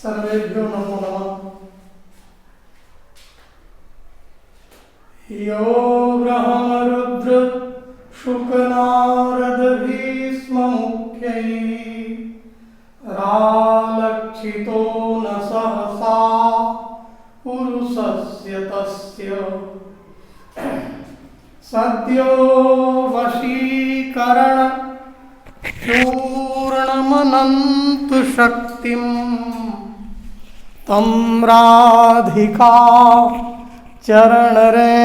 सर्वेभ्यो नमो नमः। यो ब्रह्मरुद्र शुकनारद भीष्म मुख्यैः रालक्षितो न सहसा पुरुषस्य तस्य सद्यो वशीकरण चूर्णमनन्तु शक्तिं तं राधिका चरणरेणुमनुस्मरामि।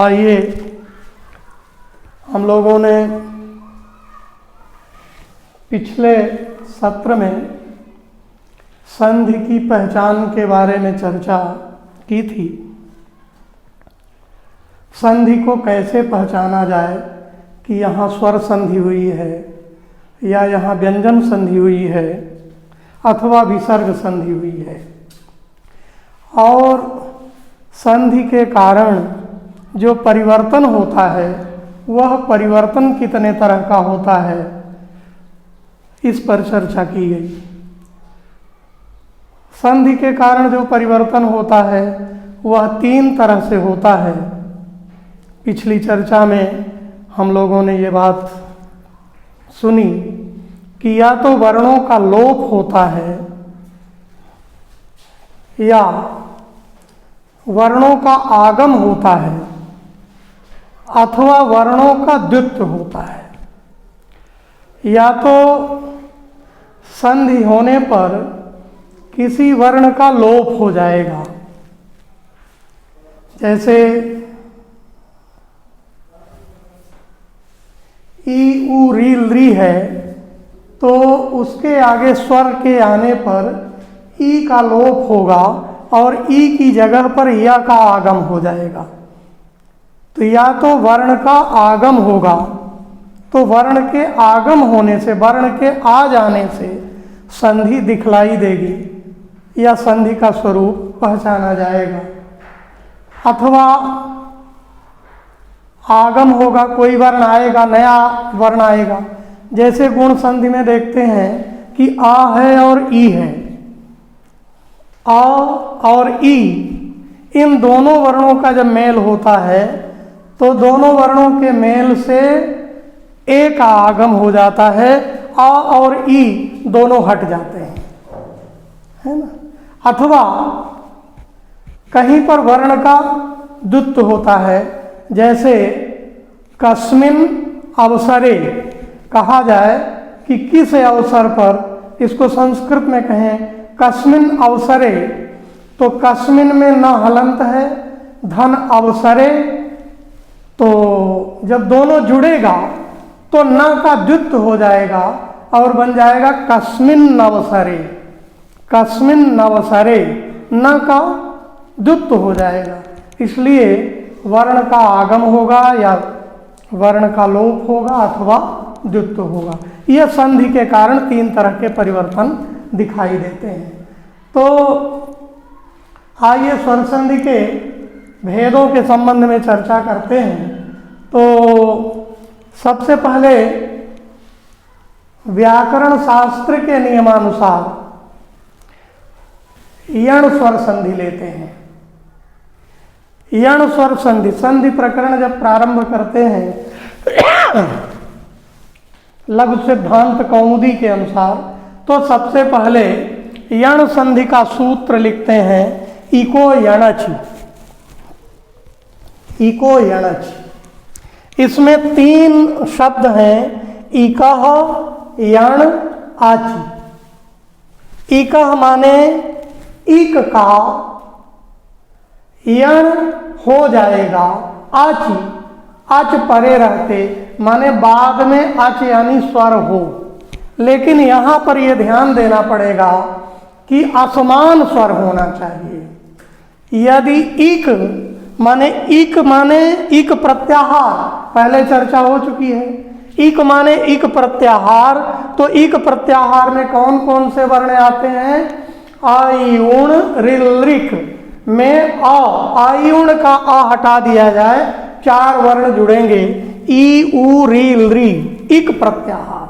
आइए हम लोगों ने पिछले सत्र में संधि की पहचान के बारे में चर्चा की थी। संधि को कैसे पहचाना जाए कि यहाँ स्वर संधि हुई है या यहाँ व्यंजन संधि हुई है अथवा विसर्ग संधि हुई है, और संधि के कारण जो परिवर्तन होता है वह परिवर्तन कितने तरह का होता है, इस पर चर्चा की गई। संधि के कारण जो परिवर्तन होता है वह 3 तरह से होता है। पिछली चर्चा में हम लोगों ने ये बात सुनी कि या तो वर्णों का लोप होता है या वर्णों का आगम होता है अथवा वर्णों का द्वित्व होता है। या तो संधि होने पर किसी वर्ण का लोप हो जाएगा, जैसे ई उ री री है तो उसके आगे स्वर के आने पर ई का लोप होगा और ई की जगह पर या का आगम हो जाएगा। तो या तो वर्ण का आगम होगा, तो वर्ण के आगम होने से, वर्ण के आ जाने से संधि दिखलाई देगी या संधि का स्वरूप पहचाना जाएगा। अथवा आगम होगा, कोई वर्ण आएगा, नया वर्ण आएगा। जैसे गुण संधि में देखते हैं कि आ है और ई है, आ और ई, इन दोनों वर्णों का जब मेल होता है तो दोनों वर्णों के मेल से ए का आगम हो जाता है, आ और ई दोनों हट जाते हैं, है ना। अथवा कहीं पर वर्ण का द्वित्व होता है, जैसे कस्मिन अवसरे कहा जाए कि किस अवसर पर, इसको संस्कृत में कहें कस्मिन अवसरे, तो कस्मिन में न हलंत है, धन अवसरे, तो जब दोनों जुड़ेगा तो न का द्वित्व हो जाएगा और बन जाएगा कस्मिन नवसरे। कस्मिन नवसरे, न का द्वित्व हो जाएगा। इसलिए वर्ण का आगम होगा या वर्ण का लोप होगा अथवा द्वित्व होगा। यह संधि के कारण 3 तरह के परिवर्तन दिखाई देते हैं। तो आइए स्वर संधि के भेदों के संबंध में चर्चा करते हैं। तो सबसे पहले व्याकरण शास्त्र के नियमानुसार यण स्वर संधि लेते हैं। यण स्वर संधि, संधि प्रकरण जब प्रारंभ करते हैं लघु सिद्धांत कौमुदी के अनुसार, तो सबसे पहले यण संधि का सूत्र लिखते हैं इको यणच। इको यणच, इसमें 3 शब्द हैं, इकः, यण, आचि। इकः माने इक का यण हो जाएगा, आचि, अच परे रहते माने बाद में अच यानी स्वर हो। लेकिन यहाँ पर यह ध्यान देना पड़ेगा कि असमान स्वर होना चाहिए। यदि इक माने इक प्रत्याहार, पहले चर्चा हो चुकी है, इक माने इक प्रत्याहार, तो इक प्रत्याहार में कौन कौन से वर्ण आते हैं? आई उण रिल रिक में आई उण का आ हटा दिया जाए, 4 वर्ण जुड़ेंगे, ई उ री री, इक प्रत्याहार।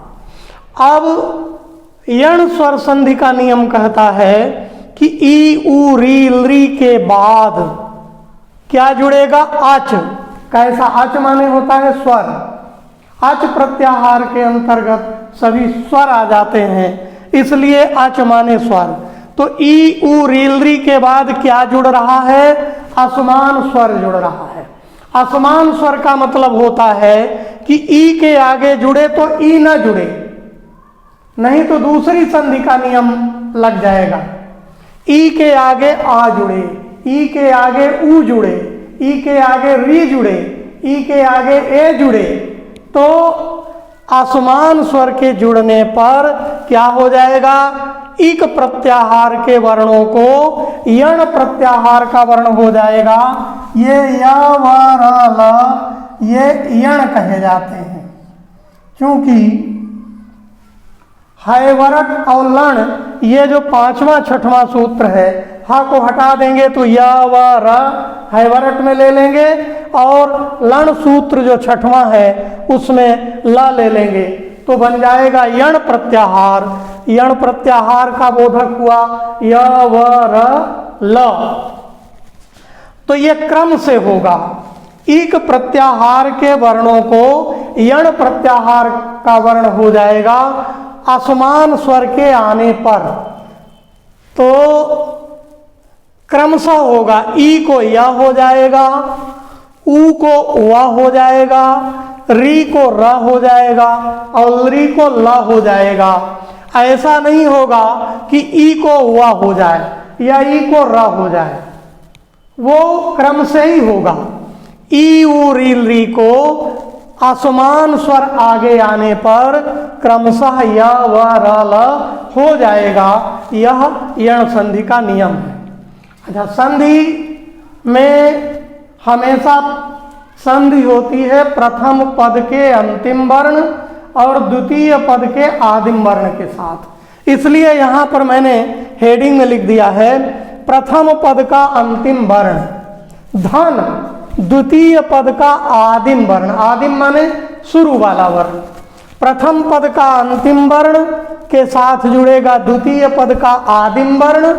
अब यण स्वर संधि का नियम कहता है कि ई उ री री के बाद क्या जुड़ेगा? आच। कैसा आच माने होता है स्वर, आच प्रत्याहार के अंतर्गत सभी स्वर आ जाते हैं, इसलिए आच माने स्वर। तो ई उ रील री के बाद क्या जुड़ रहा है? असमान स्वर जुड़ रहा है। असमान स्वर का मतलब होता है कि ई के आगे जुड़े तो ई न जुड़े, नहीं तो दूसरी संधि का नियम लग जाएगा। ई के आगे आ जुड़े, ई के आगे उ जुड़े, ई के आगे री जुड़े, ई के आगे ए जुड़े, तो असमान स्वर के जुड़ने पर क्या हो जाएगा? इक प्रत्याहार के वर्णों को यण प्रत्याहार का वर्ण हो जाएगा। ये य व र ल ये यण कहे जाते हैं, क्योंकि हैवरट और लण ये जो 5वां 6वां सूत्र है, हा को हटा देंगे तो य व र हैवरट में ले लेंगे, और लण सूत्र जो 6वां है उसमें ल ले लेंगे, तो बन जाएगा यण प्रत्याहार। यण प्रत्याहार का बोधक हुआ य व र ल। तो ये क्रम से होगा, इक प्रत्याहार के वर्णों को यण प्रत्याहार का वर्ण हो जाएगा असमान स्वर के आने पर। तो क्रमशः होगा, ई को या हो जाएगा, उ को वा हो जाएगा, री को र हो जाएगा और री को ल हो जाएगा। ऐसा नहीं होगा कि ई को वा हो जाए या ई को र हो जाए, वो क्रम से ही होगा। ई उ री री को असमान स्वर आगे आने पर क्रमशः य व र ल हो जाएगा। यह यण संधि का नियम है। अच्छा, संधि में हमेशा संधि होती है प्रथम पद के अंतिम वर्ण और द्वितीय पद के आदिम वर्ण के साथ, इसलिए यहां पर मैंने हेडिंग में लिख दिया है प्रथम पद का अंतिम वर्ण धन, द्वितीय पद का आदिम वर्ण, आदिम माने शुरू वाला वर्ण, प्रथम पद का अंतिम वर्ण के साथ जुड़ेगा द्वितीय पद का आदिम वर्ण,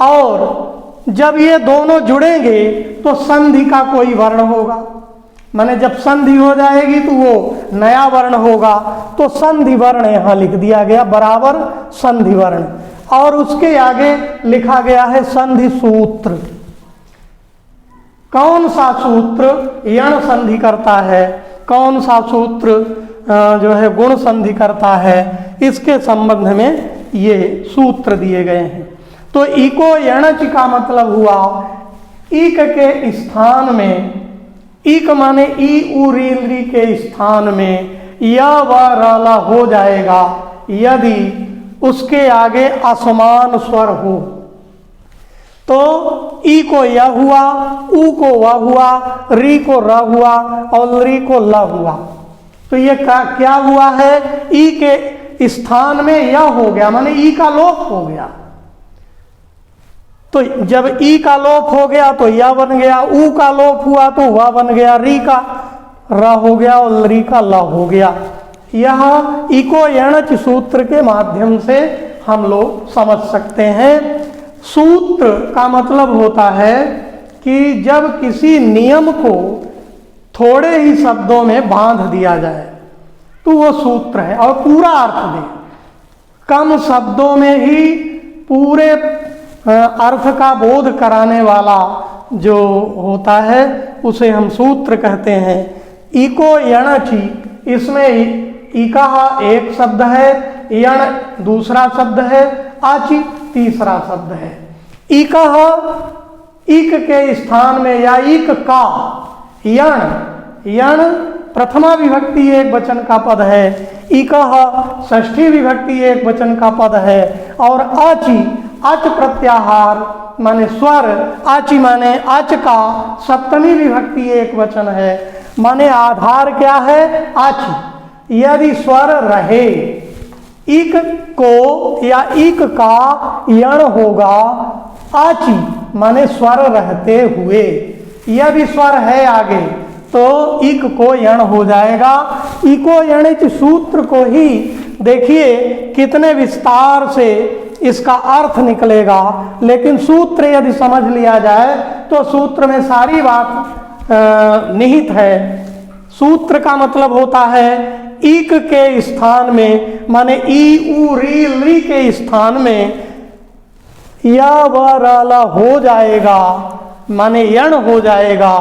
और जब ये दोनों जुड़ेंगे तो संधि का कोई वर्ण होगा। माने जब संधि हो जाएगी तो वो नया वर्ण होगा, तो संधि वर्ण यहां लिख दिया गया बराबर संधि वर्ण, और उसके आगे लिखा गया है संधि सूत्र। कौन सा सूत्र यण संधि करता है, कौन सा सूत्र जो है गुण संधि करता है, इसके संबंध में ये सूत्र दिए गए हैं। तो इको यणच का मतलब हुआ इक के स्थान में, इक माने ई उ री री के स्थान में य व र ल हो जाएगा यदि उसके आगे असमान स्वर हो। तो ई को य हुआ, उ को व हुआ, री को र हुआ और री को ल हुआ। तो ये क्या हुआ है? ई के स्थान में य हो गया, माने ई का लोप हो गया। तो जब ई का लोप हो गया तो या बन गया, उ का लोप हुआ तो वा बन गया, री का र हो गया और री का ल हो गया। यह इको यणच सूत्र के माध्यम से हम लोग समझ सकते हैं। सूत्र का मतलब होता है कि जब किसी नियम को थोड़े ही शब्दों में बांध दिया जाए तो वो सूत्र है, और पूरा अर्थ दे। कम शब्दों में ही पूरे अर्थ का बोध कराने वाला जो होता है उसे हम सूत्र कहते हैं। इको यणचि, इसमें इकाहा एक शब्द है, यण दूसरा शब्द है, आचि तीसरा शब्द है। इकाहा इक के स्थान में या इक का, यण प्रथमा विभक्ति एक वचन का पद है, इकाहा षष्ठी विभक्ति एक वचन का पद है, और आचि अच प्रत्याहार माने स्वर, आचि माने अच का सप्तमी विभक्ति एक वचन है, माने आधार क्या है? आचि। यदि स्वर रहे, इक को या इक का यण होगा आची, माने स्वर रहते हुए। यदि स्वर है आगे तो इक को यण हो जाएगा। इको यणित सूत्र को ही देखिए कितने विस्तार से इसका अर्थ निकलेगा, लेकिन सूत्र यदि समझ लिया जाए तो सूत्र में सारी बात निहित है। सूत्र का मतलब होता है इक के स्थान में, माने ई उ री ली के स्थान में या व र ल हो जाएगा, माने यण हो जाएगा।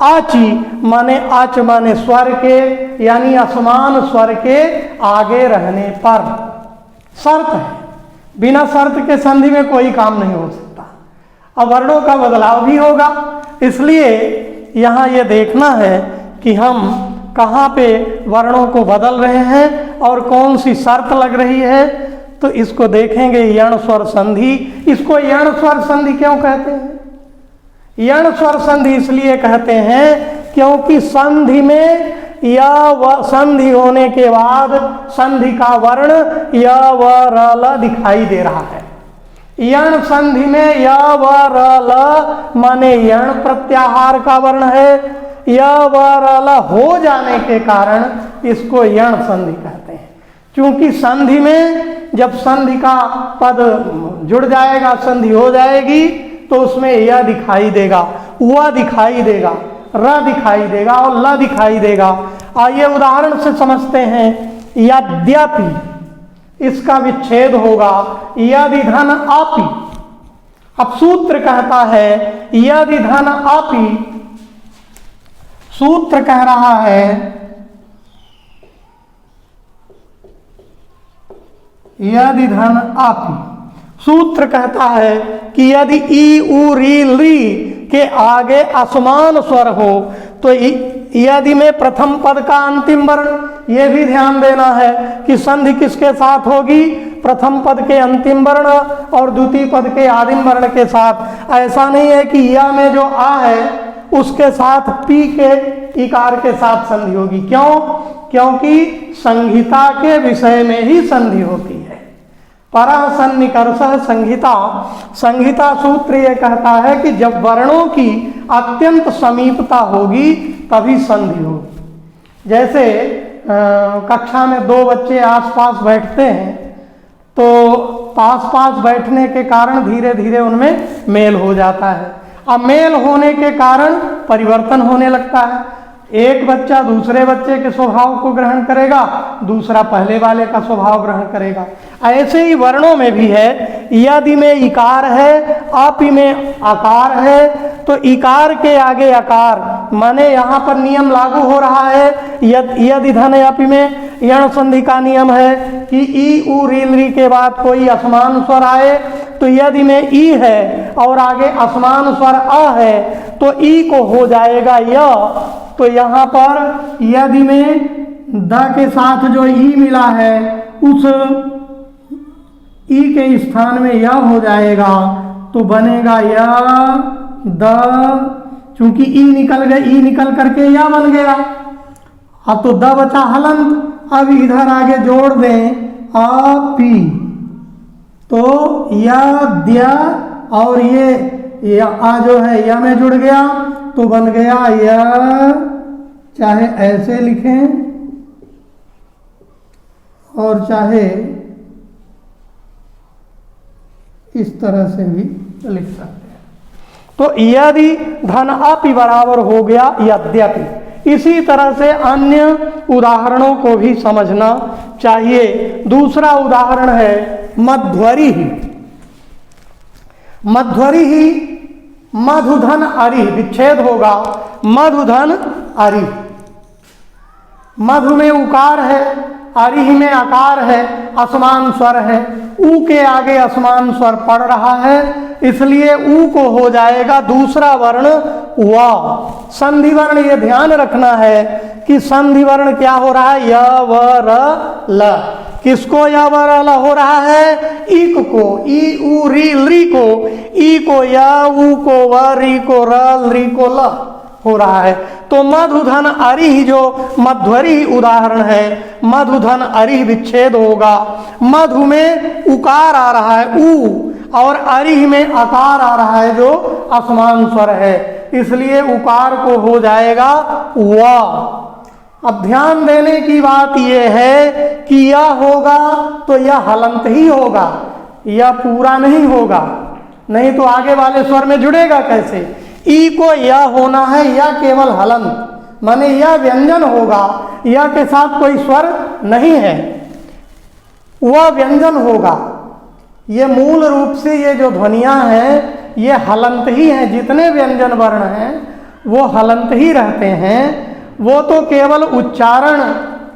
आची माने आच माने स्वर के, यानी असमान स्वर के आगे रहने पर। शर्त है, बिना शर्त के संधि में कोई काम नहीं हो सकता। अब वर्णों का बदलाव भी होगा, इसलिए यहाँ ये देखना है कि हम कहाँ पे वर्णों को बदल रहे हैं और कौन सी शर्त लग रही है, तो इसको देखेंगे। यण स्वर संधि, इसको यण स्वर संधि क्यों कहते हैं? यण स्वर संधि इसलिए कहते हैं क्योंकि संधि में या व संधि होने के बाद संधि का वर्ण य व र ल दिखाई दे रहा है। यण संधि में य व र ल माने यण प्रत्याहार का वर्ण है। य व र ल हो जाने के कारण इसको यण संधि कहते हैं। क्योंकि संधि में जब संधि का पद जुड़ जाएगा, संधि हो जाएगी, तो उसमें य दिखाई देगा, व दिखाई देगा, र दिखाई देगा और ल दिखाई देगा। आइए उदाहरण से समझते हैं। यद्यपि इसका विच्छेद होगा यदि धन आपी। अब सूत्र कहता है यदि धन आपी, सूत्र कह रहा है यदि धन आपी। सूत्र कहता है कि यदि ई उ री ली के आगे असमान स्वर हो तो यदि में प्रथम पद का अंतिम वर्ण, ये भी ध्यान देना है कि संधि किसके साथ होगी? प्रथम पद के अंतिम वर्ण और द्वितीय पद के आदिम वर्ण के साथ। ऐसा नहीं है कि या में जो आ है उसके साथ पी के इकार के साथ संधि होगी। क्यों? क्योंकि संहिता के विषय में ही संधि होती है। परः सन्निकर्षः संहिता, संहिता सूत्र ये कहता है कि जब वर्णों की अत्यंत समीपता होगी तभी संधि होगी। जैसे कक्षा में दो बच्चे आसपास बैठते हैं तो पास पास बैठने के कारण धीरे धीरे उनमें मेल हो जाता है। अब मेल होने के कारण परिवर्तन होने लगता है। एक बच्चा दूसरे बच्चे के स्वभाव को ग्रहण करेगा, दूसरा पहले वाले का स्वभाव ग्रहण करेगा। ऐसे ही वर्णों में भी है। यदि में इकार है, आपी में आकार है, तो इकार के आगे आकार, माने यहाँ पर नियम लागू हो रहा है। यदि धन आपी में यण संधि का नियम है कि ई उ री ली के बाद कोई असमान स्वर आए, तो यदि में ई है और आगे असमान स्वर अ है तो ई को हो जाएगा य। तो यहाँ पर यदि में द के साथ जो ई मिला है उस ई के स्थान में या हो जाएगा, तो बनेगा या द। चूंकि ई निकल गए, ई निकल करके या बन गया। अब तो द बचा हलंत। अब इधर आगे जोड़ दें आ पी, तो या द्या और ये आ जो है या में जुड़ गया तो बन गया या। चाहे ऐसे लिखें और चाहे इस तरह से भी लिख सकते हैं। तो यदि धन आपी बराबर हो गया यद्यपि। इसी तरह से अन्य उदाहरणों को भी समझना चाहिए। दूसरा उदाहरण है मध्वरी ही। मध्वरी ही मधुधन अरि, विच्छेद होगा मधुधन अरि। मधु में उकार है, अरि में आकार है, असमान स्वर है। ऊ के आगे असमान स्वर पड़ रहा है, इसलिए ऊ को हो जाएगा दूसरा वर्ण वा। संधि वर्ण ये ध्यान रखना है कि संधि वर्ण क्या हो रहा है? य व र ल। किसको य व र ल हो रहा है? इक को, ई उ री ली को, ई को य, ऊ को व, री को र, ली को ल हो रहा है। तो मधुधन अरिह जो मध्वरिह उदाहरण है, मधुधन अरिह विच्छेद होगा। मधु में उकार आ रहा है ऊ, और अरिह में अकार आ रहा है जो असमान स्वर है, इसलिए उकार को हो जाएगा वा। अब ध्यान देने की बात यह है कि यह होगा तो यह हलंत ही होगा, यह पूरा नहीं होगा, नहीं तो आगे वाले स्वर में जुड़ेगा कैसे। ई को यह होना है, यह केवल हलंत माने यह व्यंजन होगा, यह के साथ कोई स्वर नहीं है, वह व्यंजन होगा। ये मूल रूप से ये जो ध्वनियां हैं ये हलंत ही हैं, जितने व्यंजन वर्ण हैं वो हलंत ही रहते हैं। वो तो केवल उच्चारण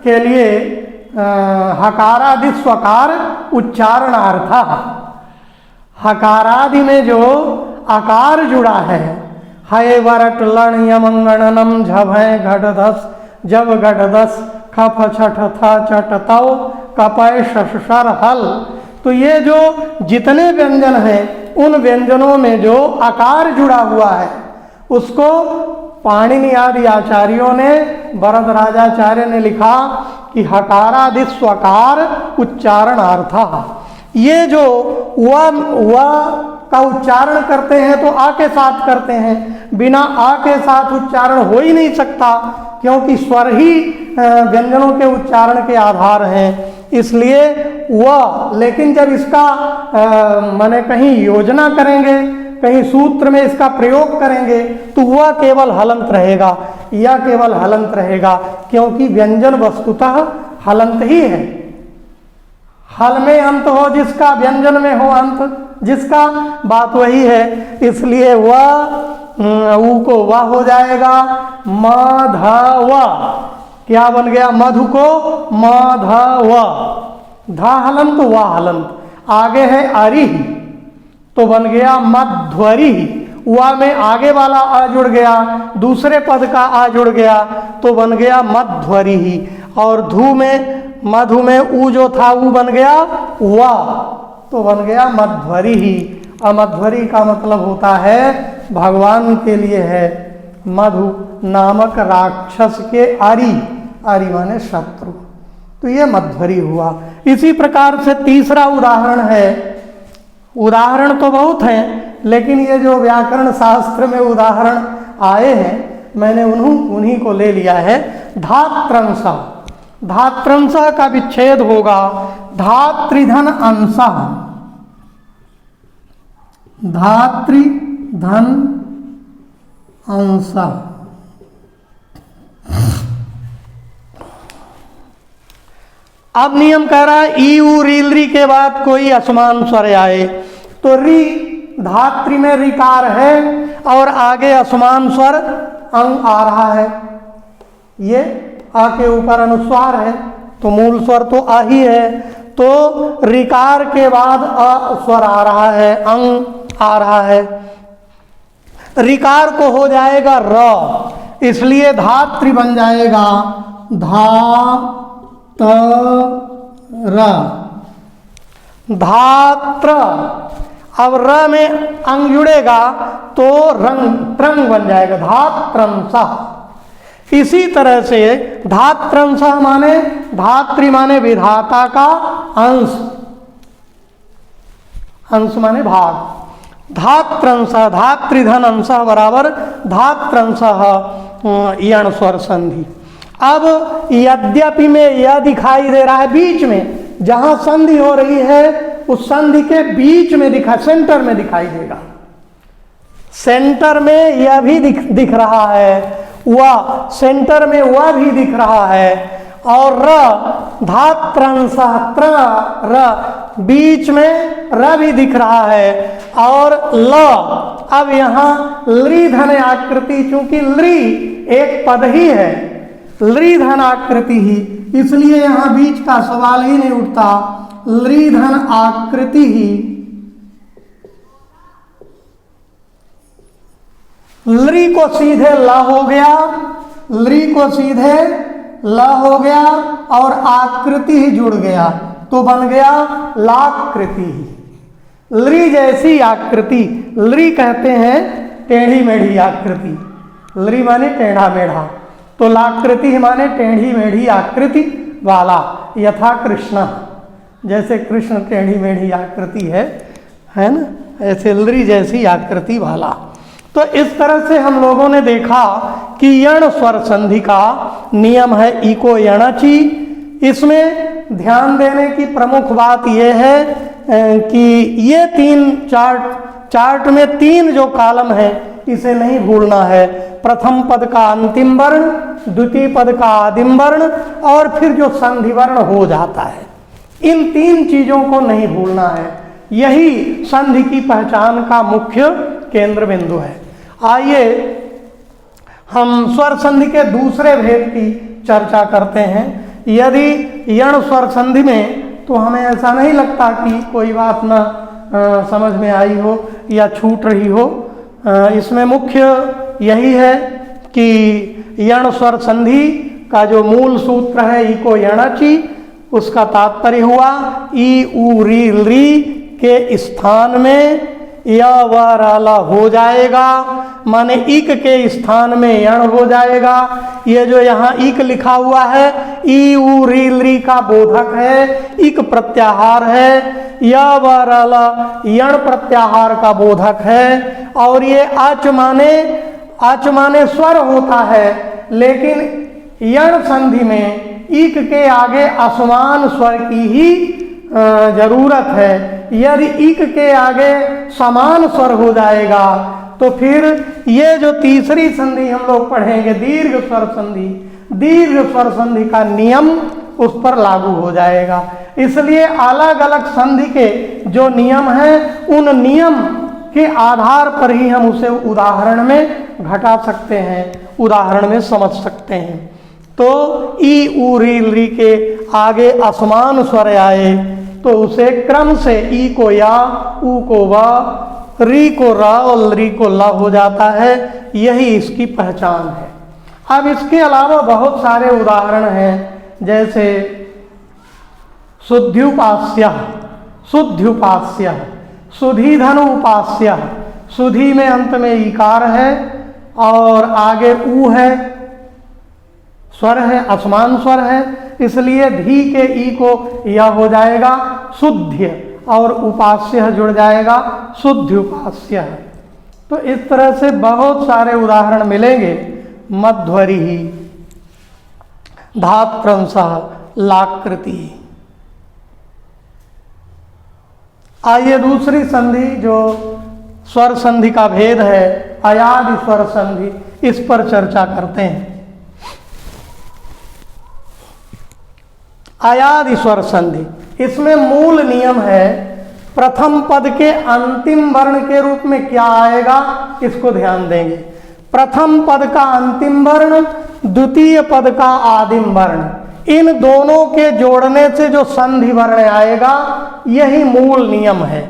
के लिए हकारादि स्वकार उच्चारणार्थ, हकारादि में जो आकार जुड़ा है, हय वरट लण यमंगणनम झभय घटधस जब घटधस खफ छठ था चट तव कपय शशर हल, तो ये जो जितने व्यंजन हैं उन व्यंजनों में जो आकार जुड़ा हुआ है उसको पाणिनि आदि आचार्यों ने, वरदराजाचार्य ने लिखा कि हकारादि स्वकार उच्चारणार्थ। ये जो व का उच्चारण करते हैं तो आ के साथ करते हैं, बिना आ के साथ उच्चारण हो ही नहीं सकता, क्योंकि स्वर ही व्यंजनों के उच्चारण के आधार हैं, इसलिए वह। लेकिन जब इसका माने कहीं योजना करेंगे, कहीं सूत्र में इसका प्रयोग करेंगे तो वह केवल हलंत रहेगा, यह केवल हलंत रहेगा, क्योंकि व्यंजन वस्तुतः हलंत ही है। हल में अंत हो जिसका, व्यंजन में हो अंत जिसका, बात वही है। इसलिए वह ऊ को वह हो जाएगा। मधव क्या बन गया, मधु को मधव, धा हलंत वा हलंत। आगे है अरिह तो बन गया मध्वरिह, वा में आगे वाला आ जुड़ गया, दूसरे पद का आ जुड़ गया तो बन गया मध्वरिह। और धू में, मधु में ऊ जो था ऊ बन गया वा तो बन गया मध्वरिह। अमध्वरी का मतलब होता है भगवान के लिए है, मधु नामक राक्षस के आरी, आरी माने शत्रु, तो ये मध्वरी हुआ। इसी प्रकार से तीसरा उदाहरण है, उदाहरण तो बहुत हैं लेकिन ये जो व्याकरण शास्त्र में उदाहरण आए हैं मैंने उन्हीं को ले लिया है। धात्रंश, धात्रंश का विच्छेद होगा धात्रिधन अंश, धात्रिधन अंश। अब नियम कह रहा है ई उ री री के बाद कोई असमान स्वर आए तो री, धात्री में रिकार है और आगे असमान स्वर अंग आ रहा है, ये आ के ऊपर अनुस्वार है तो मूल स्वर तो आ ही है, तो रिकार के बाद अ स्वर आ रहा है, अंग आ रहा है, रिकार को हो जाएगा र, इसलिए धात्री बन जाएगा धा त र, धात्र। अब र में अंग जुड़ेगा तो रंग ट्रंग बन जाएगा धात्रंश। इसी तरह से धात्रंश माने धात्री माने विधाता का अंश, अंश माने भाग, धात्रंश धात्रिधन अंश बराबर धात्रंश यण स्वर संधि। अब यद्यपि में यह दिखाई दे रहा है बीच में, जहां संधि हो रही है उस संधि के बीच में दिखा, सेंटर में दिखाई देगा, सेंटर में यह भी दिख रहा है, वह सेंटर में वह भी दिख रहा है, और र धात्रंश त्र र बीच में र भी दिख रहा है, और ल अब यहाँ लृ धन आकृति, चूंकि लृ एक पद ही है, लृ धन आकृति ही, इसलिए यहाँ बीच का सवाल ही नहीं उठता, लृ धन आकृति ही, लृ को सीधे ल हो गया, लृ को सीधे ल हो गया और आकृति ही जुड़ गया तो बन गया लाकृति ही। लृ जैसी आकृति, लृ कहते हैं टेढ़ी मेढ़ी आकृति, लरी माने टेढ़ा मेढ़ा, तो लाकृति माने टेढ़ी मेढ़ी आकृति वाला, यथा कृष्ण, जैसे कृष्ण टेढ़ी मेढ़ी आकृति है ना, ऐसे लरी जैसी आकृति वाला। तो इस तरह से हम लोगों ने देखा कि यण स्वर संधि का नियम है इको यणचि। इसमें ध्यान देने की प्रमुख बात यह है कि ये तीन चार्ट में तीन जो कॉलम है इसे नहीं भूलना है। प्रथम पद का अंतिम वर्ण, द्वितीय पद का आदिम वर्ण और फिर जो संधि वर्ण हो जाता है, इन तीन चीजों को नहीं भूलना है। यही संधि की पहचान का मुख्य केंद्र बिंदु है। आइए हम स्वर संधि के दूसरे भेद की चर्चा करते हैं। यदि यण स्वर संधि में तो हमें ऐसा नहीं लगता कि कोई बात ना समझ में आई हो या छूट रही हो। इसमें मुख्य यही है कि यण स्वर संधि का जो मूल सूत्र है इको यणचि, उसका तात्पर्य हुआ ई उ री री के स्थान में या व राला हो जाएगा, माने इक के स्थान में यण हो जाएगा। ये जो यहाँ इक लिखा हुआ है ई उ री री का बोधक है, इक प्रत्याहार है, या व राला यण प्रत्याहार का बोधक है। और ये आच माने स्वर होता है, लेकिन यण संधि में इक के आगे असमान स्वर की ही जरूरत है। यदि इक के आगे समान स्वर हो जाएगा तो फिर ये जो तीसरी संधि हम लोग पढ़ेंगे दीर्घ स्वर संधि, दीर्घ स्वर संधि का नियम उस पर लागू हो जाएगा। इसलिए अलग अलग संधि के जो नियम हैं उन नियम के आधार पर ही हम उसे उदाहरण में घटा सकते हैं, उदाहरण में समझ सकते हैं। तो ई उ री री के आगे असमान स्वर आए तो उसे क्रम से ई को या, उ को वा, री को रा और री को ला हो जाता है। यही इसकी पहचान है। अब इसके अलावा बहुत सारे उदाहरण हैं, जैसे शुद्ध्युपास्य, शुद्ध्युपास्य, सुधीधनु उपास्य। सुधी में अंत में ईकार है और आगे ऊ है, स्वर है, असमान स्वर है, इसलिए धी के ई को यह हो जाएगा शुद्ध और उपास्य जुड़ जाएगा शुद्ध्युपास्य। तो इस तरह से बहुत सारे उदाहरण मिलेंगे। मध्वरी, धात्रंसः, लाकृति। आइए दूसरी संधि जो स्वर संधि का भेद है, अयादि स्वर संधि, इस पर चर्चा करते हैं। अयादि स्वर संधि, इसमें मूल नियम है प्रथम पद के अंतिम वर्ण के रूप में क्या आएगा, इसको ध्यान देंगे। प्रथम पद का अंतिम वर्ण, द्वितीय पद का आदिम वर्ण, इन दोनों के जोड़ने से जो संधि वर्ण आएगा यही मूल नियम है।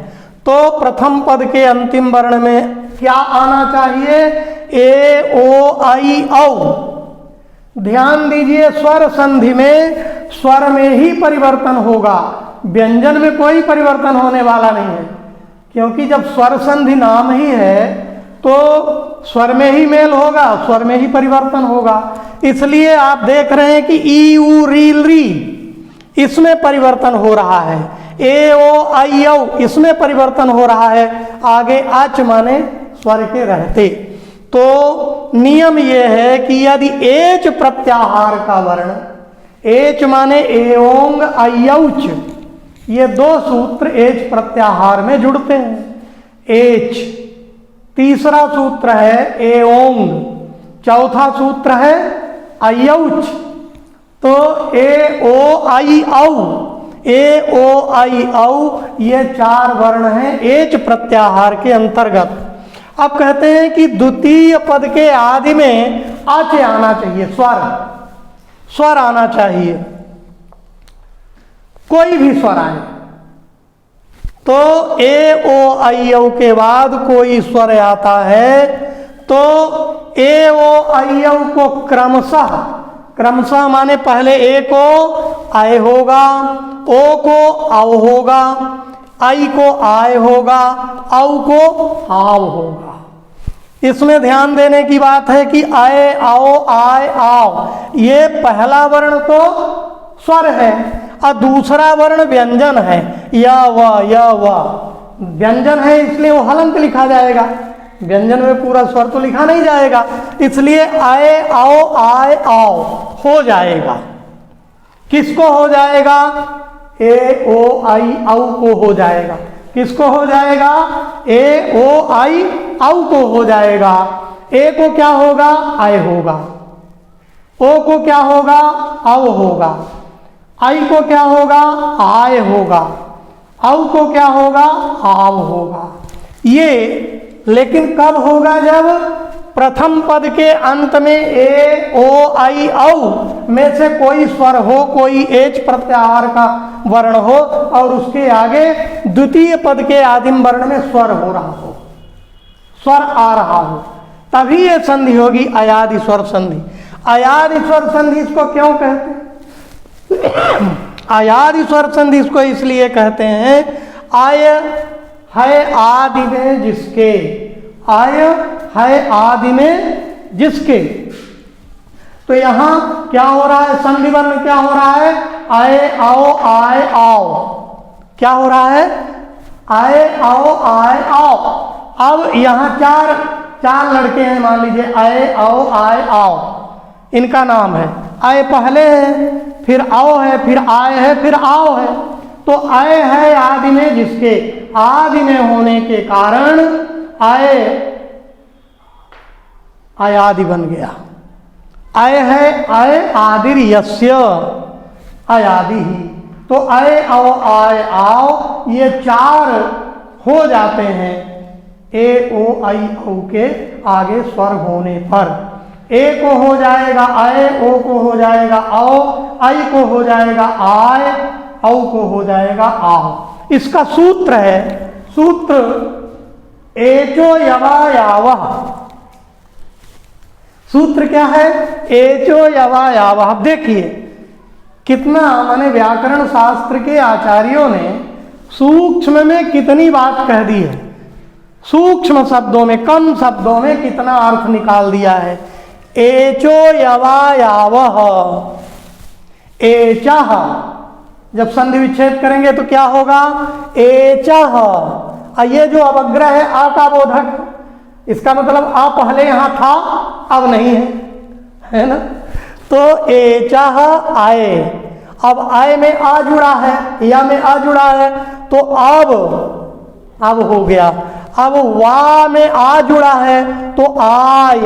तो प्रथम पद के अंतिम वर्ण में क्या आना चाहिए, ए ओ आई औ। ध्यान दीजिए स्वर संधि में स्वर में ही परिवर्तन होगा, व्यंजन में कोई परिवर्तन होने वाला नहीं है, क्योंकि जब स्वर संधि नाम ही है तो स्वर में ही मेल होगा, स्वर में ही परिवर्तन होगा। इसलिए आप देख रहे हैं कि ई उ री री इसमें परिवर्तन हो रहा है, ए ओ आई औ इसमें परिवर्तन हो रहा है, आगे आच माने स्वर के रहते। तो नियम यह है कि यदि एच प्रत्याहार का वर्ण, एच माने एओंग अयौच, ये दो सूत्र एच प्रत्याहार में जुड़ते हैं। एच तीसरा सूत्र है एओंग, चौथा सूत्र है अयौच। तो ए ओ आई औ, ए ओ आई औ ये चार वर्ण हैं एच प्रत्याहार के अंतर्गत। अब कहते हैं कि द्वितीय पद के आदि में आच आना चाहिए, स्वर आना चाहिए, कोई भी स्वर आए। तो ए ओ आई औ के बाद कोई स्वर आता है तो ए ओ आई औ को क्रमशः माने पहले ए को आए होगा, ओ को औ होगा, आई को आय होगा, औ को आव होगा। इसमें ध्यान देने की बात है कि आए, आओ, आए, आओ, ये पहला वर्ण तो स्वर है और दूसरा वर्ण व्यंजन है। या व व्यंजन है, इसलिए वो हलंत लिखा जाएगा। व्यंजन में पूरा स्वर तो लिखा नहीं जाएगा, इसलिए आए, आओ, आए, आओ हो जाएगा। किसको हो जाएगा? ए, ओ, आई, औ को हो जाएगा। किसको हो जाएगा? ए, ओ, आई, औ को हो जाएगा। ए को क्या होगा? आय होगा। ओ को क्या होगा? औ होगा। आई को क्या होगा? आय होगा। औ को क्या होगा? आव होगा। ये लेकिन कब होगा? जब प्रथम पद के अंत में ए, ओ, आई, औ में से कोई स्वर हो, कोई एच प्रत्याहार का वर्ण हो और उसके आगे द्वितीय पद के आदिम वर्ण में स्वर हो रहा हो, स्वर आ रहा हो, तभी ये संधि होगी अयादि स्वर संधि। अयादि स्वर संधि इसको क्यों कहते हैं? अयादि स्वर संधि इसको इसलिए कहते हैं, आय है आदि में जिसके, आय है आदि में जिसके। तो यहां क्या हो रहा है? संधि वर्ण क्या हो रहा है? आए, आओ, आए, आओ। क्या हो रहा है? आए, आओ, आए, आओ। अब यहां चार लड़के हैं, मान लीजिए आए, आओ, आए, आओ, इनका नाम है। आए पहले है, फिर आओ है, फिर आए है, फिर आओ है। तो आए है आदि में जिसके, आदि में होने के कारण आए आयादि बन गया। आय है आय आदिर यस्य अयादि ही। तो आय, आओ, आय, आओ ये चार हो जाते हैं ए, ओ, आई, औ के आगे स्वर होने पर। ए को हो जाएगा आय, ओ को हो जाएगा आओ, आई को हो जाएगा आय, औ को हो जाएगा आओ। इसका सूत्र है, सूत्र एचो यवा यावः। सूत्र क्या है? एचो यवा यावः। अब देखिए कितना, माने व्याकरण शास्त्र के आचार्यों ने सूक्ष्म में कितनी बात कह दी है, सूक्ष्म शब्दों में, कम शब्दों में कितना अर्थ निकाल दिया है। एचो यवा यावः, एचः, जब संधि विच्छेद करेंगे तो क्या होगा? एचः। ये जो अवग्रह है आ का बोधक, इसका मतलब आ पहले यहां था, अब नहीं है ना? तो एचः आए, अब आए में आ जुड़ा है, या में आ जुड़ा है, तो अब हो गया। अब वा में आ जुड़ा है तो आय,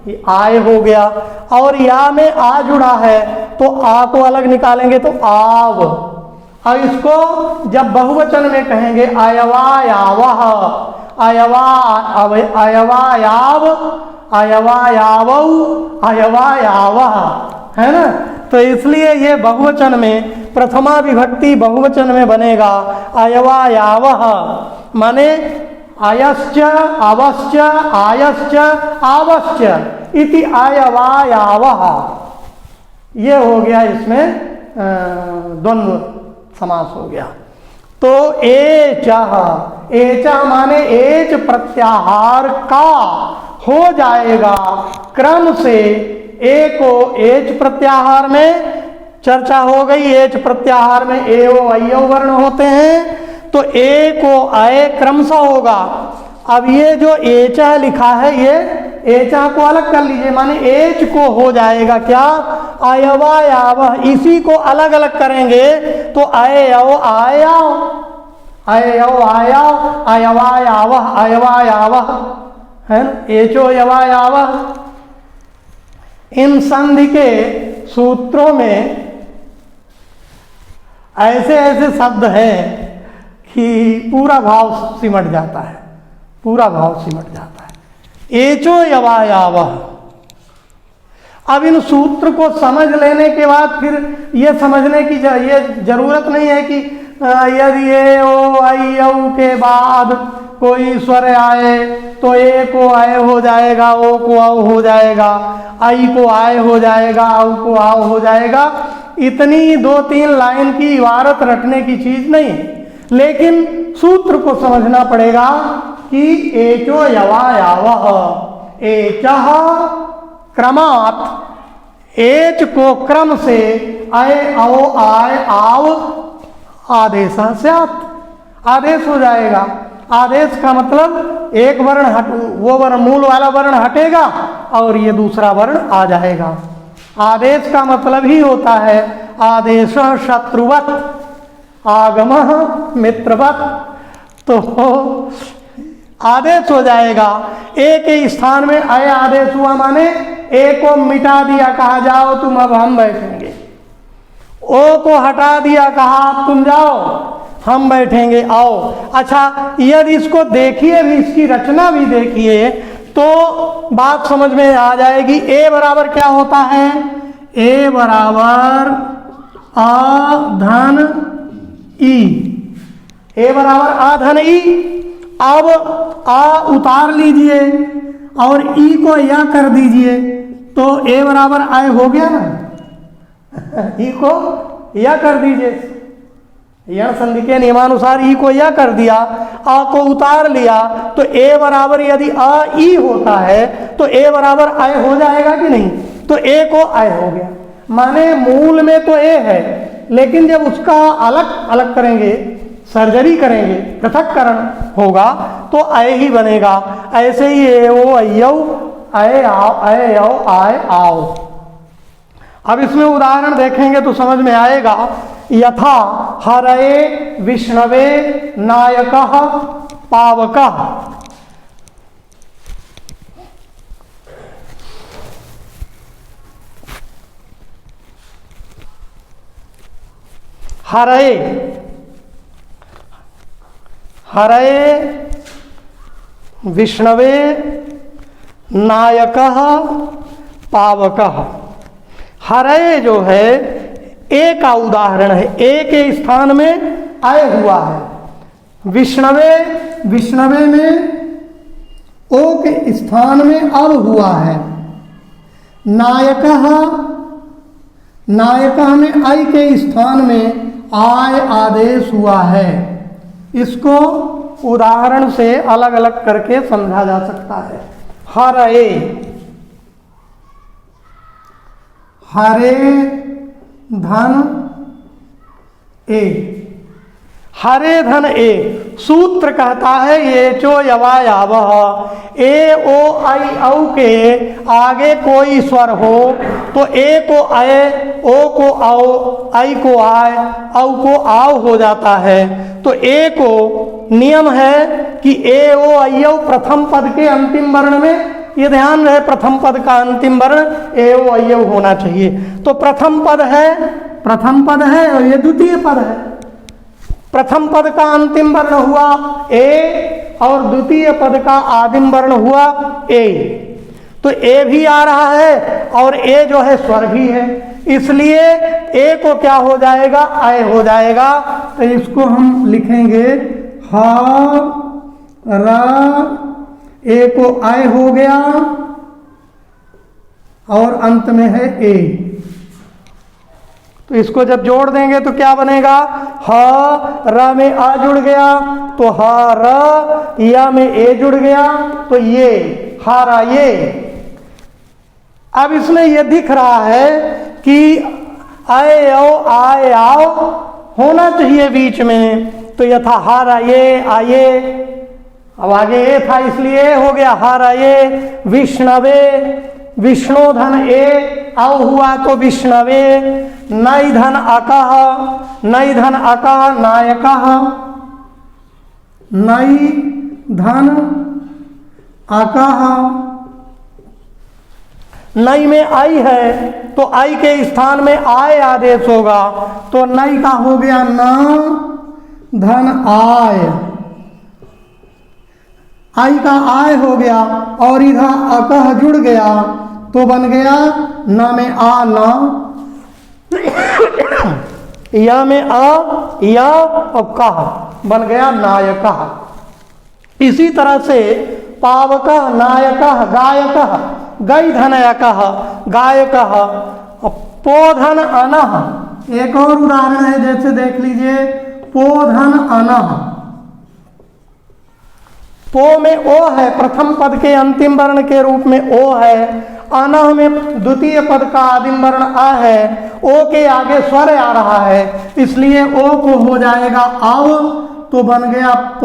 ये आय हो गया। और या में आ जुड़ा है तो आ को अलग निकालेंगे तो आव। अब इसको जब बहुवचन में कहेंगे आयवा यावः, आयवा, आयवा याव, आयवा यावौ, आयवा यावः, है ना? तो इसलिए ये बहुवचन में, प्रथमा विभक्ति बहुवचन में बनेगा आयवा यावः, माने आयश्च, आवश्च, आयश्च, आवश्च इति आयवा यावः। ये हो गया, इसमें द्वंद्व समास हो गया। तो एचः, एचः माने एच प्रत्याहार का हो जाएगा क्रम से। ए को एच प्रत्याहार में चर्चा हो गई, एच प्रत्याहार में ए, ओ, आई, औ वर्ण होते हैं, तो ए को आए क्रमशः होगा। अब ये जो एचः लिखा है, ये एचः को अलग कर लीजिए, माने एच को हो जाएगा क्या? आयवा यावः। इसी को अलग अलग करेंगे तो आए, आओ, आए, आओ, आए, आओ, आए, आओ, आयवा यावः, आयवा यावः, है ना? एचो यवा यावः। इन संधि के सूत्रों में ऐसे ऐसे शब्द हैं कि पूरा भाव सिमट जाता है, पूरा भाव सिमट जाता है। एचो यवा यावः। अब इन सूत्र को समझ लेने के बाद फिर ये समझने की ये जरूरत नहीं है कि यदि ए, ओ, आई, औ के बाद कोई स्वर आए तो ए को आए हो जाएगा, ओ को आओ हो जाएगा, आई को आए हो जाएगा, औ को आओ हो जाएगा। इतनी 2-3 लाइन की इबारत रटने की चीज नहीं है। लेकिन सूत्र को समझना पड़ेगा कि एचो यवा यावह, एचः क्रमात्, एच को क्रम से अय औ आय आव आदेश स्यात्, आदेश हो जाएगा। आदेश का मतलब एक वर्ण हट, वो वर्ण मूल वाला वर्ण हटेगा और ये दूसरा वर्ण आ जाएगा। आदेश का मतलब ही होता है आदेश शत्रुवत आगमः मित्रवत, तो आदेश हो जाएगा। ए के स्थान में अय आदेश हुआ, माने ए को मिटा दिया, कहा जाओ तुम अब हम बैठेंगे। ओ को हटा दिया, कहा तुम जाओ हम बैठेंगे, आओ। अच्छा, यदि इसको देखिए भी, इसकी रचना भी देखिए तो बात समझ में आ जाएगी। ए बराबर क्या होता है? ए बराबर आ धन ई, ए बराबर आ धन ई। अब आ उतार लीजिए और ई को या कर दीजिए तो ए बराबर आय हो गया ना। ई को या कर दीजिए, यण संधि के नियमानुसार ई को या कर दिया, आ को उतार लिया, तो ए बराबर यदि आ ई होता है तो ए बराबर आय हो जाएगा कि नहीं? तो ए को आय हो गया, माने मूल में तो ए है, लेकिन जब उसका अलग अलग करेंगे, सर्जरी करेंगे, पृथक्करण होगा तो आय ही बनेगा। ऐसे ही ए ओ अयौ आय आओ, आय आओ आय आओ। अब इसमें उदाहरण देखेंगे तो समझ में आएगा। यथा हरये विष्णवे नायकः पावकः, हरये हरये विष्णवे नायकः पावकः। हरये जो है ए का उदाहरण है, ए के स्थान में आय हुआ है। विष्णवे, विष्णवे में ओ के स्थान में अब हुआ है। नायकः, नायकः में आई के स्थान में आय आदेश हुआ है। इसको उदाहरण से अलग अलग करके समझा जा सकता है। हरये, हरे धन ए, हरे धन ए। सूत्र कहता है ये चो यवा यावह, ए ओ आई औ के आगे कोई स्वर हो तो ए को अय, ओ को आओ, आई को आय, औ को आओ हो जाता है। तो ए को नियम है कि ए ओ आई औ प्रथम पद के अंतिम वर्ण में, ये ध्यान रहे प्रथम पद का अंतिम वर्ण ए ओ आई औ होना चाहिए। तो प्रथम पद है, प्रथम पद है और ये द्वितीय पद है। प्रथम पद का अंतिम वर्ण हुआ ए और द्वितीय पद का आदिम वर्ण हुआ ए, तो ए भी आ रहा है और ए जो है स्वर भी है, इसलिए ए को क्या हो जाएगा? आय हो जाएगा। तो इसको हम लिखेंगे हा रा, ए को आय हो गया और अंत में है ए। तो इसको जब जोड़ देंगे तो क्या बनेगा? ह र में आ जुड़ गया तो ह र, या में ए जुड़ गया तो ये हारा ये। अब इसमें यह दिख रहा है कि आए आए आओ होना चाहिए बीच में, तो यथा हारा ये आये, अब आगे ए था इसलिए हो गया हारा ये। विष्णवे, विष्णु धन ए औ हुआ तो विष्णवे। नई धन अकः, नई धन अकः नायकः, नई धन अकः। नई में आई है तो आई के स्थान में आय आदेश होगा, तो नई का हो गया न धन आय, आई का आय हो गया और इधर अकह जुड़ गया तो बन गया न में आ न, या में आ या और कह बन गया नायकः। इसी तरह से पावकः नायकः गायकः, गई धनयकः गायकः, पोधन अनः। एक और उदाहरण है, जैसे देख लीजिए पोधन अनः, पो में ओ है, प्रथम पद के अंतिम वर्ण के रूप में ओ है, अनः में द्वितीय पद का आदिम वर्ण आ है, ओ के आगे स्वर आ रहा है, इसलिए ओ को हो जाएगा अव, तो बन गया प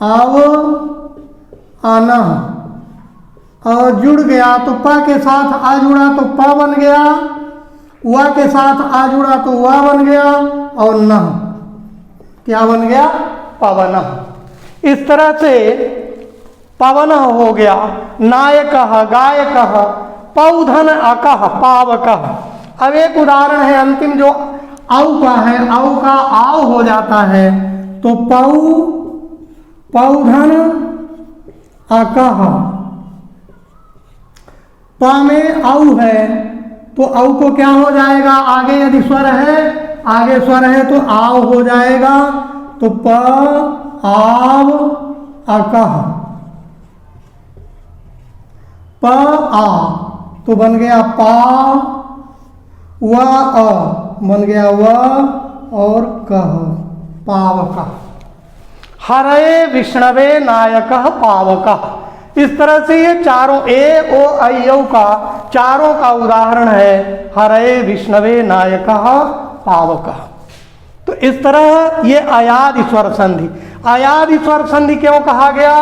अव अनः, और जुड़ गया तो प के साथ आ जुड़ा तो प बन गया, व के साथ आ जुड़ा तो व बन गया, और न क्या बन गया, पवन। इस तरह से पवन हो गया, नायक गायक, पौधन अकह पावकः। अब एक उदाहरण है अंतिम जो औ का है, औ का आव हो जाता है, तो पौधन अकह, प में औ है तो औ को क्या हो जाएगा, आगे यदि स्वर है, आगे स्वर है तो आव हो जाएगा, तो प आव अकह, प आ तो बन गया पा, व अ बन गया व, और कह पावक। हरे विष्णवे नायकः पावकः। इस तरह से ये चारों ए ओ ऐ औ का चारों का उदाहरण है, हरे विष्णवे नायकः पावकः। तो इस तरह ये अयादि स्वर संधि, अयादि स्वर संधि क्यों कहा गया,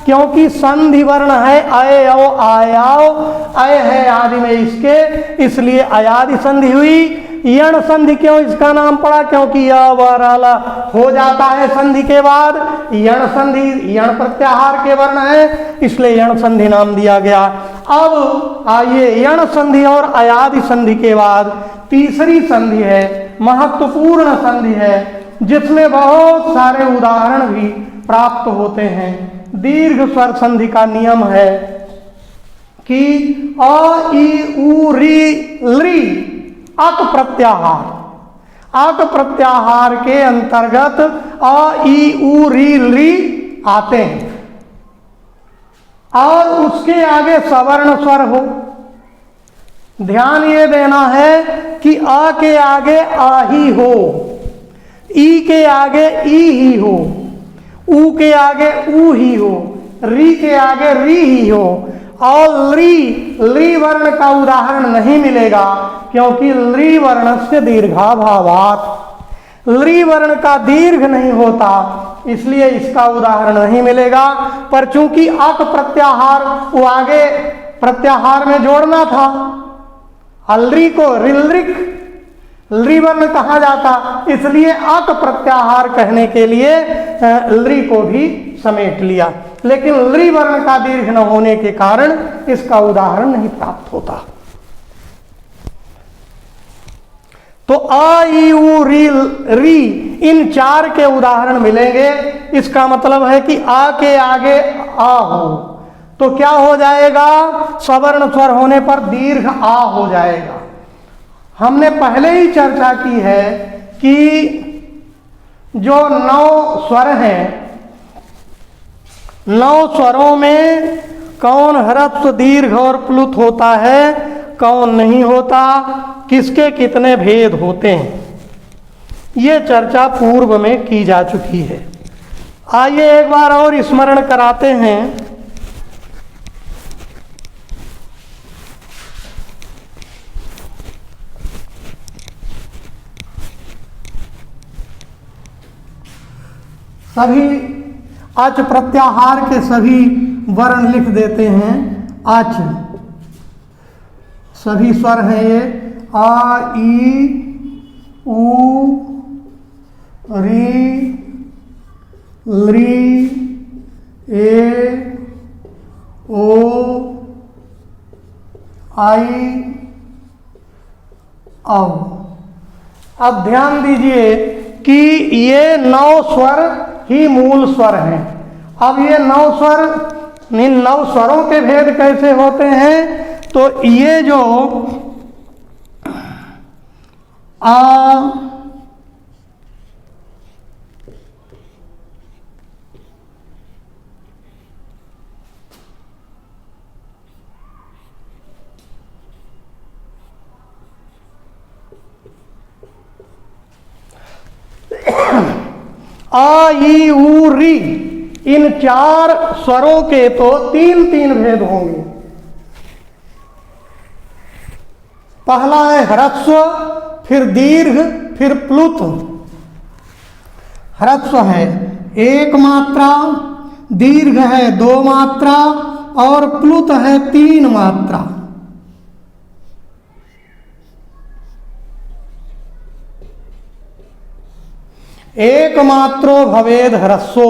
क्योंकि संधि वर्ण है अय औ आयाओ, अय है आदि में इसके, इसलिए अयादि संधि हुई। यण संधि क्यों इसका नाम पड़ा, क्योंकि य व र ल हो जाता है संधि के बाद, यण संधि यण प्रत्याहार के वर्ण है, इसलिए यण संधि नाम दिया गया। अब आइए यण संधि और अयादि संधि के बाद तीसरी संधि है, महत्वपूर्ण संधि है, जिसमें बहुत सारे उदाहरण भी प्राप्त होते हैं। दीर्घ स्वर संधि का नियम है कि अ ई उ री ली अक प्रत्याहार, अक प्रत्याहार के अंतर्गत अ ई उ री ली आते हैं, और उसके आगे सवर्ण स्वर हो। ध्यान ये देना है कि अ के आगे आ ही हो, ई के आगे ई ही हो, ऊ के आगे ऊ ही हो, री के आगे री ही हो, और ली वर्ण का उदाहरण नहीं मिलेगा, क्योंकि ली वर्ण से दीर्घाभावात्, ली वर्ण का दीर्घ नहीं होता, इसलिए इसका उदाहरण नहीं मिलेगा। पर चूंकि अक प्रत्याहार वो आगे प्रत्याहार में जोड़ना था, अलरी को रिलरिक ली वर्ण कहा जाता, इसलिए अक प्रत्याहार कहने के लिए ली को भी समेट लिया, लेकिन ली वर्ण का दीर्घ न होने के कारण इसका उदाहरण नहीं प्राप्त होता। तो अ ई उ री इन चार के उदाहरण मिलेंगे। इसका मतलब है कि आ के आगे आ हो तो क्या हो जाएगा, सवर्ण स्वर होने पर दीर्घ आ हो जाएगा। हमने पहले ही चर्चा की है कि जो 9 स्वर हैं, 9 स्वरों में कौन ह्रस्व दीर्घ और प्लुत होता है, कौन नहीं होता, किसके कितने भेद होते हैं, ये चर्चा पूर्व में की जा चुकी है। आइए एक बार और स्मरण कराते हैं। सभी अच प्रत्याहार के सभी वर्ण लिख देते हैं। अच सभी स्वर हैं ये, आ ई उ री ली ए ओ आई औ। अब ध्यान दीजिए कि ये 9 स्वर ही मूल स्वर हैं। अब ये 9 स्वर, इन 9 स्वरों के भेद कैसे होते हैं, तो ये जो आ आ ई ऊ री, इन 4 स्वरों के तो 3 भेद होंगे। पहला है ह्रस्व, फिर दीर्घ, फिर प्लुत। ह्रस्व है 1 मात्रा, दीर्घ है 2 मात्रा और प्लुत है 3 मात्रा। एक मात्रो भवेद ह्रस्वो,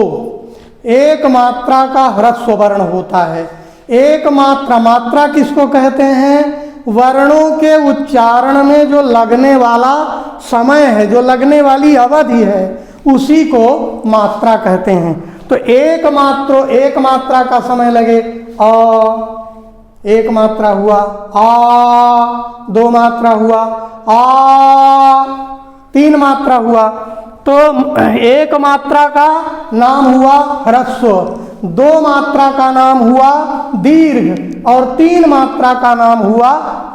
1 मात्रा का ह्रस्व वर्ण होता है। 1 मात्रा, मात्रा किसको कहते हैं? वर्णों के उच्चारण में जो लगने वाला समय है, जो लगने वाली अवधि है, उसी को मात्रा कहते हैं। तो 1 मात्रा का समय लगे, आ 1 मात्रा हुआ, आ 2 मात्रा हुआ, आ 3 मात्रा हुआ। तो 1 मात्रा का नाम हुआ ह्रस्व, 2 मात्रा का नाम हुआ दीर्घ और 3 मात्रा का नाम हुआ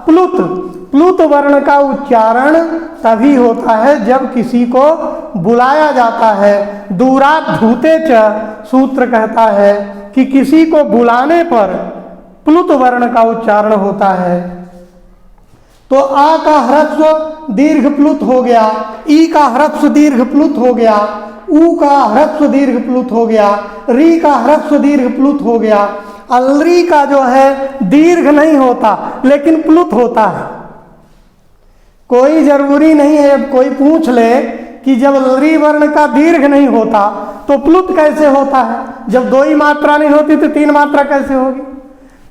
प्लुत। प्लुत वर्ण का उच्चारण तभी होता है जब किसी को बुलाया जाता है। दूरात् धूते च सूत्र कहता है कि किसी को बुलाने पर प्लुत वर्ण का उच्चारण होता है। तो आ का ह्रस्व दीर्घ प्लुत हो गया, ई का ह्रस्व दीर्घ प्लुत हो गया, ऊ का ह्रस्व दीर्घ प्लुत हो गया, री का ह्रस्व दीर्घ प्लुत हो गया। अलरी का जो है दीर्घ नहीं होता लेकिन प्लुत होता है। कोई जरूरी नहीं है, कोई पूछ ले कि जब लरी वर्ण का दीर्घ नहीं होता तो प्लुत कैसे होता है? जब 2 ही मात्रा नहीं होती तो 3 मात्रा कैसे होगी?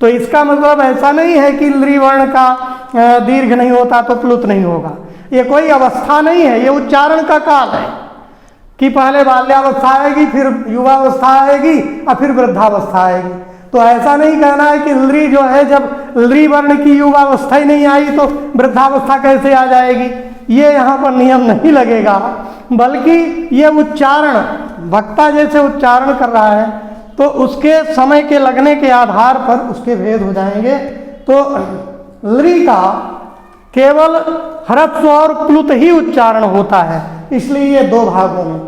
तो इसका मतलब ऐसा नहीं है कि लरी वर्ण का दीर्घ नहीं होता तो प्लुत नहीं होगा। ये कोई अवस्था नहीं है, ये उच्चारण का काल है कि पहले बाल्यावस्था आएगी, फिर युवावस्था आएगी और फिर वृद्धावस्था आएगी। तो ऐसा नहीं कहना है कि लरी जो है, जब लरी वर्ण की युवावस्था ही नहीं आई तो वृद्धावस्था कैसे आ जाएगी। ये यहाँ पर नियम नहीं लगेगा, बल्कि ये उच्चारण वक्ता जैसे उच्चारण कर रहा है तो उसके समय के लगने के आधार पर उसके भेद हो जाएंगे। तो लरी का केवल ह्रस्व और प्लुत ही उच्चारण होता है, इसलिए ये 2 भागों में।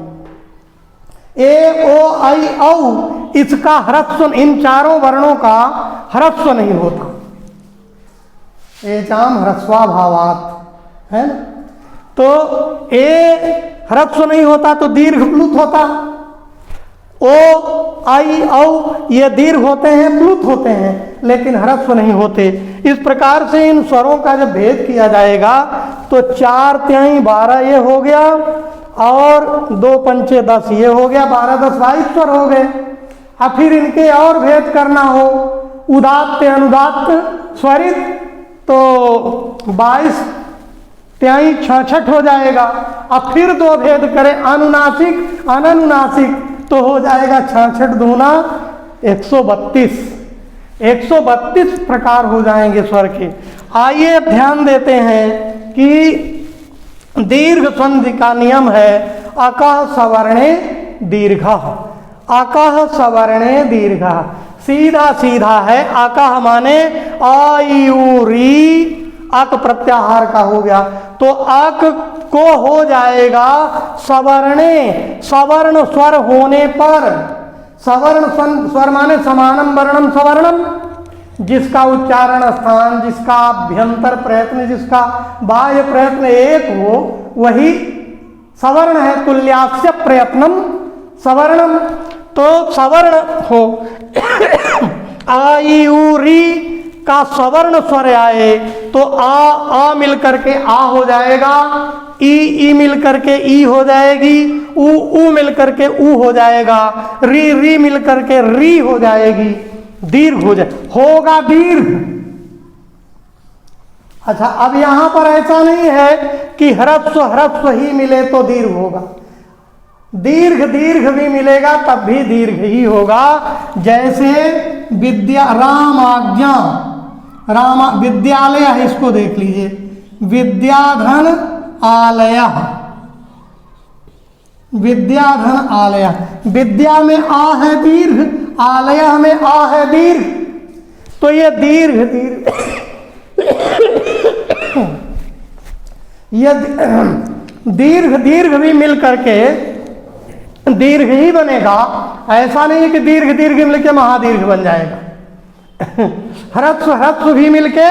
ए ओ आई औ, इसका ह्रस्व, इन 4 वर्णों का ह्रस्व नहीं होता। एचाम ह्रस्वाभावात्, है ना? तो ए ह्रस्व नहीं होता तो दीर्घ प्लुत होता। ओ आई औ ये दीर्घ होते हैं, प्लुत होते हैं, लेकिन ह्रस्व नहीं होते। इस प्रकार से इन स्वरों का जब भेद किया जाएगा तो 4 तिहाई 12 ये हो गया और 2 पंचे 10 ये हो गया, 12 10 22 स्वर हो गए। अब फिर इनके और भेद करना हो, उदात्त अनुदात्त स्वरित, तो 22 तिहाई 66 हो जाएगा। अब फिर 2 भेद करें, अनुनासिक अननुनासिक, तो हो जाएगा 66 दूना 132, 132 प्रकार हो जाएंगे स्वर के। आइए ध्यान देते हैं कि दीर्घ संधि का नियम है अकः सवर्णे दीर्घः, अकः सवर्णे दीर्घः। सीधा सीधा है, अकः माने आ ई ऊ री, अक प्रत्याहार का हो गया, तो अक को हो जाएगा सवर्णे, सवर्ण स्वर होने पर। सवर्ण स्वर माने समानम वर्णम सवर्णम, जिसका उच्चारण स्थान, जिसका अभ्यंतर प्रयत्न, जिसका बाह्य प्रयत्न एक हो, वही सवर्ण है। तुल्यास्य प्रयत्नम सवर्णम, तो सवर्ण हो। आ ई ऊ री का सवर्ण स्वर आए तो आ मिलकर के आ हो जाएगा, ई मिलकर के ई हो जाएगी, ऊ मिलकर के ऊ हो जाएगा, री मिलकर के री हो जाएगी, दीर्घ हो जाए, होगा दीर्घ। अच्छा, अब यहां पर ऐसा नहीं है कि ह्रस्व ही मिले तो दीर्घ होगा, दीर्घ भी मिलेगा तब भी दीर्घ ही होगा। जैसे विद्या, राम आज्ञा, विद्यालय है, इसको देख लीजिए, विद्याधन आलय, विद्याधन आलय, विद्या में आ है दीर्घ, आलय में आ है दीर्घ, तो ये दीर्घ ये दीर्घ भी मिल करके दीर्घ ही बनेगा, ऐसा नहीं कि दीर्घ दीर्घ मिलके महादीर्घ बन जाएगा। ह्रस्व ह्रस्व भी मिलके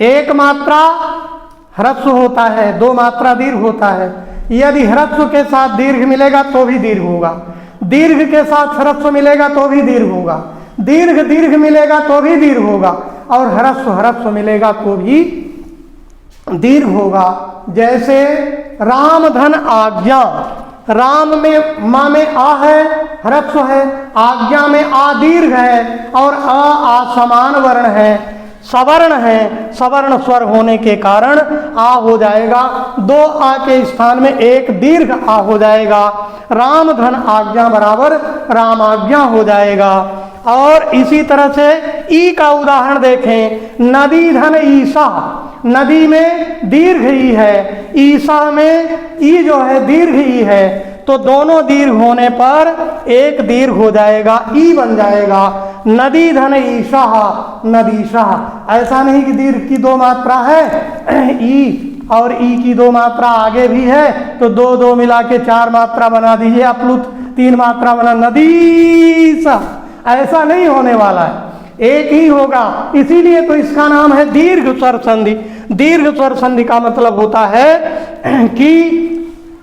एक मात्रा ह्रस्व होता है, दो मात्रा दीर्घ होता है। यदि ह्रस्व के साथ दीर्घ मिलेगा तो भी दीर्घ होगा, दीर्घ के साथ ह्रस्व मिलेगा तो भी दीर्घ होगा, दीर्घ दीर्घ मिलेगा तो भी दीर्घ होगा, और ह्रस्व ह्रस्व मिलेगा तो भी दीर्घ होगा। जैसे राम धन आज्ञा, राम में माँ में आ है, ह्रस्व है, आज्ञा में आ दीर्घ है, और आ समान वर्ण है, सवर्ण है, सवर्ण स्वर होने के कारण आ हो जाएगा, दो आ के स्थान में एक दीर्घ आ हो जाएगा। राम धन आज्ञा बराबर राम आज्ञा हो जाएगा। और इसी तरह से ई का उदाहरण देखें, नदी धन ईसा, नदी में दीर्घ ई है, ईसा में ई जो है दीर्घ ई है, तो दोनों दीर्घ होने पर एक दीर्घ हो जाएगा, ई बन जाएगा। नदी धन ईशा, नदीशा, ऐसा नहीं कि दीर्घ की दो मात्रा है, ई और ई की दो मात्रा आगे भी है, तो दो दो मिला के चार मात्रा बना दीजिए, अपलुत तीन मात्रा बना नदीसा, ऐसा नहीं होने वाला है, एक ही होगा। इसीलिए तो इसका नाम है दीर्घ स्वर संधि। दीर्घ स्वर संधि का मतलब होता है कि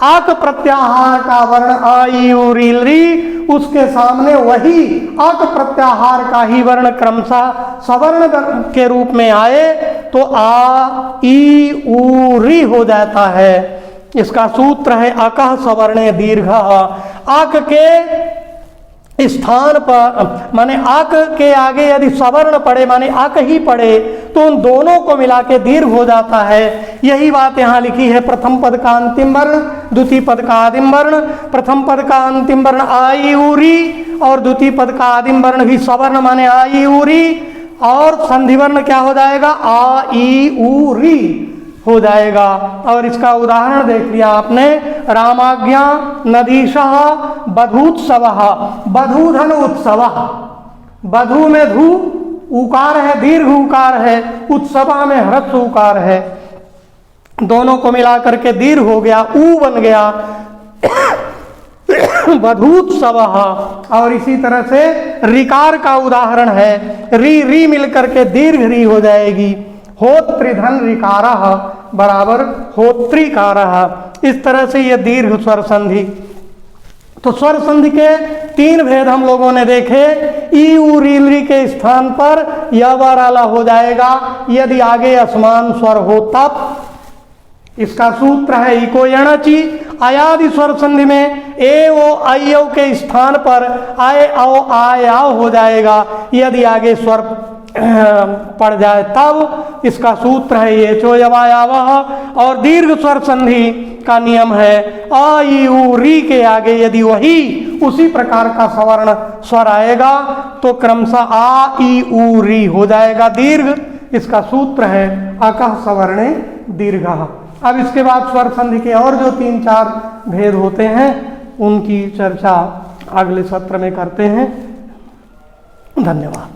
आक प्रत्याहार का वर्ण आ ई उ री री, उसके सामने वही आक प्रत्याहार का ही वर्ण क्रमशः सवर्ण के रूप में आए तो आ ई उ री हो जाता है। इसका सूत्र है अकः सवर्णे दीर्घ। आक के स्थान पर माने आक के आगे यदि सवर्ण पड़े माने आक ही पड़े तो उन दोनों को मिला के दीर्घ हो जाता है। यही बात यहाँ लिखी है, प्रथम पद का अंतिम वर्ण, द्वितीय पद का आदिम वर्ण, प्रथम पद का अंतिम वर्ण आई उरी और द्वितीय पद का आदिम वर्ण भी सवर्ण माने आई उरी, और संधि वर्ण क्या हो जाएगा, आ ई उ री हो जाएगा। और इसका उदाहरण देख लिया आपने, रामाज्ञा, नदीशः, बधूत्सवः, बधूधन उत्सवः, बधू में धू उकार है, दीर्घ उकार है, उत्सवा में ह्रस्व उकार है, दोनों को मिला करके दीर्घ हो गया, ऊ बन गया बधूत्सवः। और इसी तरह से रिकार का उदाहरण है, री री मिल करके दीर्घ री हो जाएगी, होत्रिधन ऋकारः बराबर होत्रिकारः। इस तरह से ये दीर्घ स्वर संधि। तो स्वर संधि के तीन भेद हम लोगों ने देखे। ई उ री री के स्थान पर य वाला हो जाएगा यदि आगे असमान स्वर हो तब। इसका सूत्र है इको यणचि। अयादि स्वर संधि में ए ओ आई ओ के स्थान पर आए आओ आय आओ हो जाएगा यदि आगे स्वर पड़ जाए तब। इसका सूत्र है ये चोयवायावह। और दीर्घ स्वर संधि का नियम है आ ई उ री के आगे यदि वही उसी प्रकार का सवर्ण स्वर आएगा तो क्रमशः आ ई उ री हो जाएगा दीर्घ। इसका सूत्र है अकः सवर्णे दीर्घः। अब इसके बाद स्वर संधि के और जो तीन चार भेद होते हैं उनकी चर्चा अगले सत्र में करते हैं। धन्यवाद।